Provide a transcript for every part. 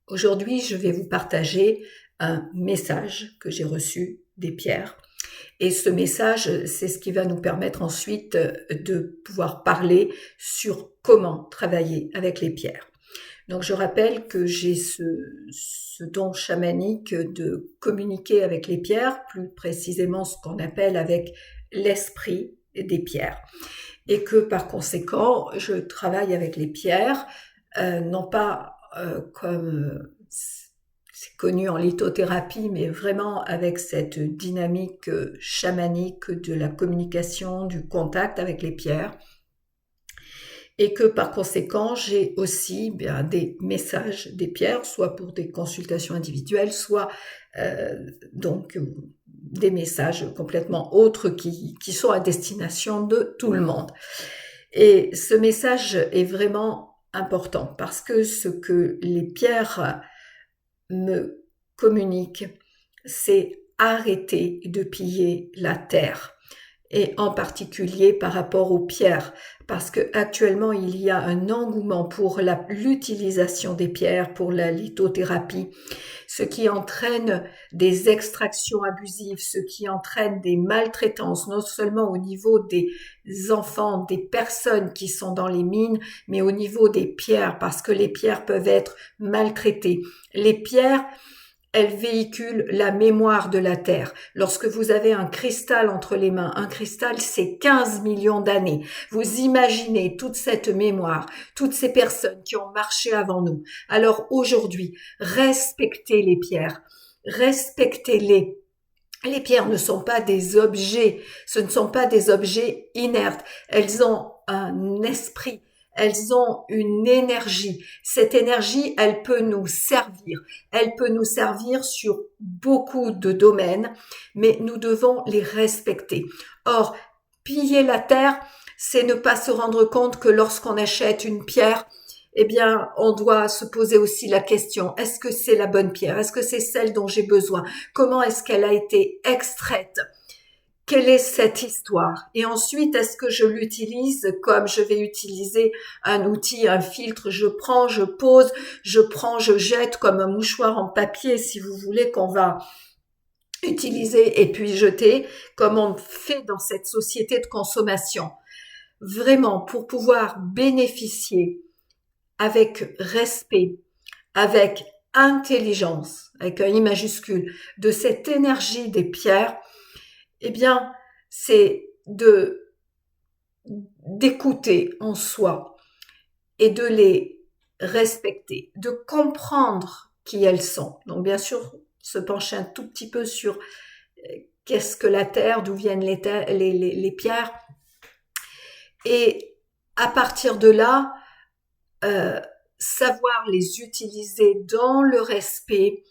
Aujourd'hui, je vais vous partager un message que j'ai reçu des pierres. Et ce message, c'est ce qui va nous permettre ensuite de pouvoir parler sur comment travailler avec les pierres. Donc je rappelle que j'ai ce don chamanique de communiquer avec les pierres, plus précisément ce qu'on appelle avec l'esprit des pierres. Et que par conséquent, je travaille avec les pierres, non pas comme c'est connu en lithothérapie, mais vraiment avec cette dynamique chamanique de la communication, du contact avec les pierres. Et que par conséquent, j'ai aussi des messages des pierres, soit pour des consultations individuelles, soit donc des messages complètement autres qui sont à destination de tout le monde. Et ce message est vraiment important parce que ce que les pierres me communiquent, c'est arrêter de piller la terre. Et en particulier par rapport aux pierres, parce que actuellement il y a un engouement pour l'utilisation des pierres, pour la lithothérapie, ce qui entraîne des extractions abusives, ce qui entraîne des maltraitances, non seulement au niveau des enfants, des personnes qui sont dans les mines, mais au niveau des pierres, parce que les pierres peuvent être maltraitées. Les pierres, elles véhiculent la mémoire de la Terre. Lorsque vous avez un cristal entre les mains, un cristal, c'est 15 millions d'années. Vous imaginez toute cette mémoire, toutes ces personnes qui ont marché avant nous. Alors aujourd'hui, respectez les pierres, respectez-les. Les pierres ne sont pas des objets, ce ne sont pas des objets inertes. Elles ont un esprit. Elles ont une énergie. Cette énergie, elle peut nous servir. Elle peut nous servir sur beaucoup de domaines, mais nous devons les respecter. Or, piller la terre, c'est ne pas se rendre compte que lorsqu'on achète une pierre, eh bien, on doit se poser aussi la question, est-ce que c'est la bonne pierre? Est-ce que c'est celle dont j'ai besoin? Comment est-ce qu'elle a été extraite? Quelle est cette histoire? Et ensuite, est-ce que je l'utilise comme je vais utiliser un outil, un filtre? Je prends, je pose, je prends, je jette comme un mouchoir en papier, si vous voulez, qu'on va utiliser et puis jeter, comme on fait dans cette société de consommation. Vraiment, pour pouvoir bénéficier avec respect, avec intelligence, avec un I majuscule, de cette énergie des pierres, eh bien, c'est d'écouter en soi et de les respecter, de comprendre qui elles sont. Donc, bien sûr, se pencher un tout petit peu sur qu'est-ce que la terre, d'où viennent les pierres. Et à partir de là, savoir les utiliser dans le respect.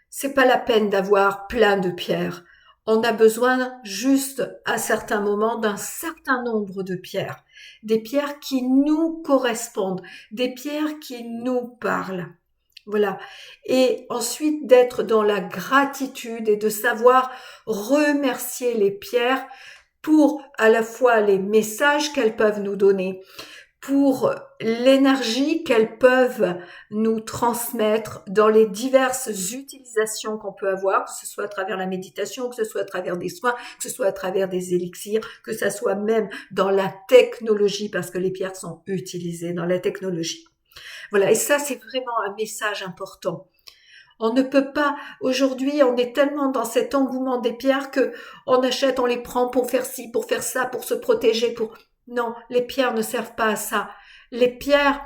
C'est pas la peine d'avoir plein de pierres. On a besoin juste à certains moments d'un certain nombre de pierres. Des pierres qui nous correspondent, des pierres qui nous parlent. Voilà. Et ensuite d'être dans la gratitude et de savoir remercier les pierres pour à la fois les messages qu'elles peuvent nous donner, pour l'énergie qu'elles peuvent nous transmettre dans les diverses utilisations qu'on peut avoir, que ce soit à travers la méditation, que ce soit à travers des soins, que ce soit à travers des élixirs, que ce soit même dans la technologie, parce que les pierres sont utilisées dans la technologie. Voilà, et ça c'est vraiment un message important. On ne peut pas, aujourd'hui, on est tellement dans cet engouement des pierres que on achète, on les prend pour faire ci, pour faire ça, pour se protéger, pour... Non, les pierres ne servent pas à ça. Les pierres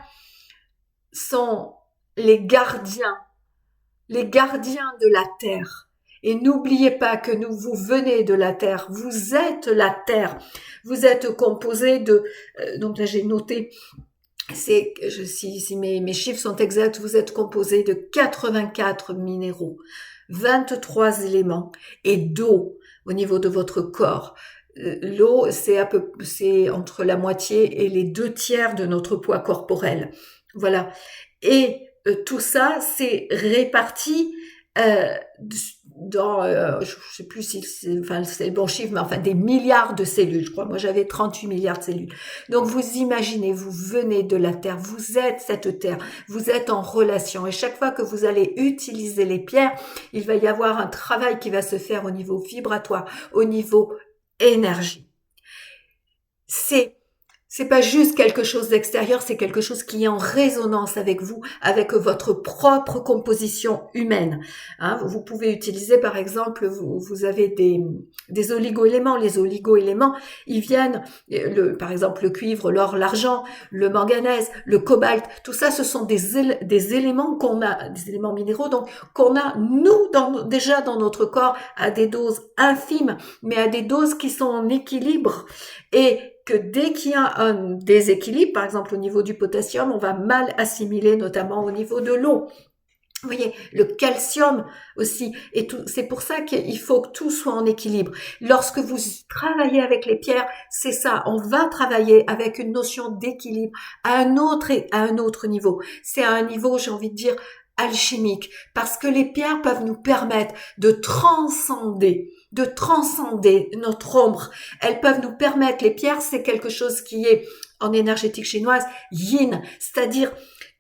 sont les gardiens de la terre. Et n'oubliez pas que vous venez de la terre, vous êtes la terre. Vous êtes composé de, donc là j'ai noté, si mes chiffres sont exacts, vous êtes composé de 84 minéraux, 23 éléments et d'eau au niveau de votre corps. L'eau, c'est entre la moitié et les 2 tiers de notre poids corporel. Voilà. Et tout ça, c'est réparti dans, je sais plus si c'est le bon chiffre, mais enfin des milliards de cellules, je crois. Moi, j'avais 38 milliards de cellules. Donc, vous imaginez, vous venez de la Terre, vous êtes cette Terre, vous êtes en relation. Et chaque fois que vous allez utiliser les pierres, il va y avoir un travail qui va se faire au niveau vibratoire, au niveau énergie. C'est pas juste quelque chose d'extérieur, c'est quelque chose qui est en résonance avec vous, avec votre propre composition humaine. Hein, vous pouvez utiliser, par exemple, vous avez des oligo-éléments. Les oligo-éléments, ils viennent, par exemple, le cuivre, l'or, l'argent, le manganèse, le cobalt. Tout ça, ce sont des éléments qu'on a, des éléments minéraux, donc qu'on a nous déjà dans notre corps à des doses infimes, mais à des doses qui sont en équilibre. Et que dès qu'il y a un déséquilibre, par exemple au niveau du potassium, on va mal assimiler, notamment au niveau de l'eau. Vous voyez, le calcium aussi, et tout. C'est pour ça qu'il faut que tout soit en équilibre. Lorsque vous travaillez avec les pierres, c'est ça. On va travailler avec une notion d'équilibre à un autre niveau. C'est à un niveau, j'ai envie de dire, alchimique, parce que les pierres peuvent nous permettre de transcender notre ombre. Elles peuvent nous permettre, les pierres, c'est quelque chose qui est en énergétique chinoise yin, c'est-à-dire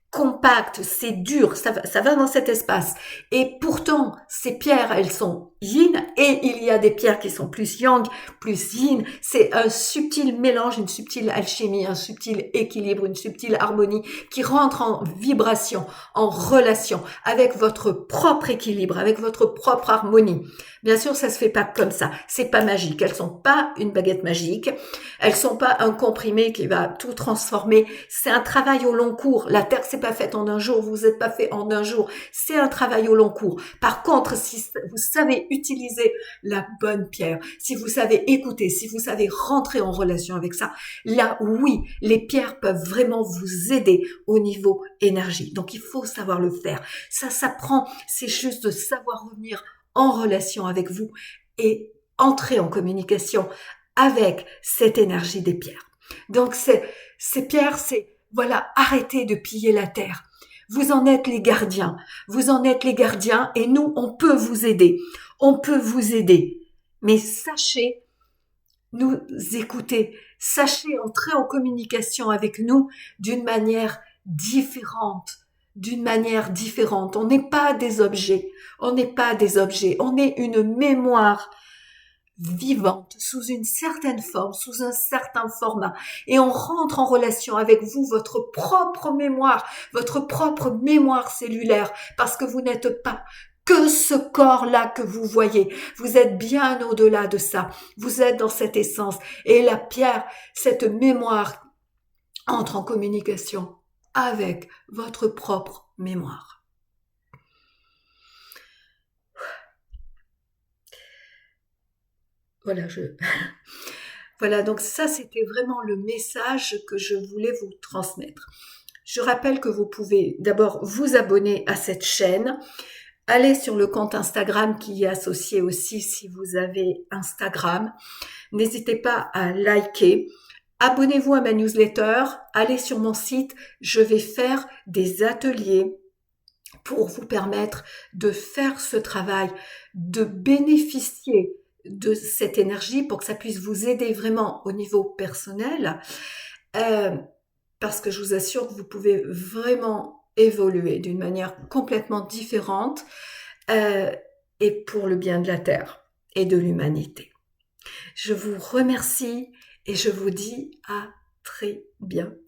compact, c'est dur, ça va dans cet espace. Et pourtant, ces pierres, elles sont yin, et il y a des pierres qui sont plus yang, plus yin. C'est un subtil mélange, une subtile alchimie, un subtil équilibre, une subtile harmonie qui rentre en vibration, en relation avec votre propre équilibre, avec votre propre harmonie. Bien sûr, ça se fait pas comme ça. C'est pas magique. Elles sont pas une baguette magique. Elles sont pas un comprimé qui va tout transformer. C'est un travail au long cours. La terre, c'est pas faite en un jour. Vous n'êtes pas fait en un jour. C'est un travail au long cours. Par contre, si vous savez utiliser la bonne pierre, si vous savez écouter, si vous savez rentrer en relation avec ça, là, oui, les pierres peuvent vraiment vous aider au niveau énergie. Donc, il faut savoir le faire. Ça s'apprend. C'est juste de savoir revenir en relation avec vous et entrer en communication avec cette énergie des pierres. Donc ces pierres, c'est voilà, arrêtez de piller la terre. Vous en êtes les gardiens. Vous en êtes les gardiens et nous, on peut vous aider. On peut vous aider. Mais sachez nous écouter. Sachez entrer en communication avec nous d'une manière différente. D'une manière différente. On n'est pas des objets. On n'est pas des objets. On est une mémoire vivante, sous une certaine forme, sous un certain format. Et on rentre en relation avec vous, votre propre mémoire cellulaire, parce que vous n'êtes pas que ce corps-là que vous voyez. Vous êtes bien au-delà de ça. Vous êtes dans cette essence. Et la pierre, cette mémoire, entre en communication avec votre propre mémoire. Voilà, voilà, donc ça, c'était vraiment le message que je voulais vous transmettre. Je rappelle que vous pouvez d'abord vous abonner à cette chaîne, aller sur le compte Instagram qui est associé aussi si vous avez Instagram. N'hésitez pas à liker. Abonnez-vous à ma newsletter, allez sur mon site, je vais faire des ateliers pour vous permettre de faire ce travail, de bénéficier de cette énergie pour que ça puisse vous aider vraiment au niveau personnel, parce que je vous assure que vous pouvez vraiment évoluer d'une manière complètement différente et pour le bien de la Terre et de l'humanité. Je vous remercie et je vous dis à très bientôt.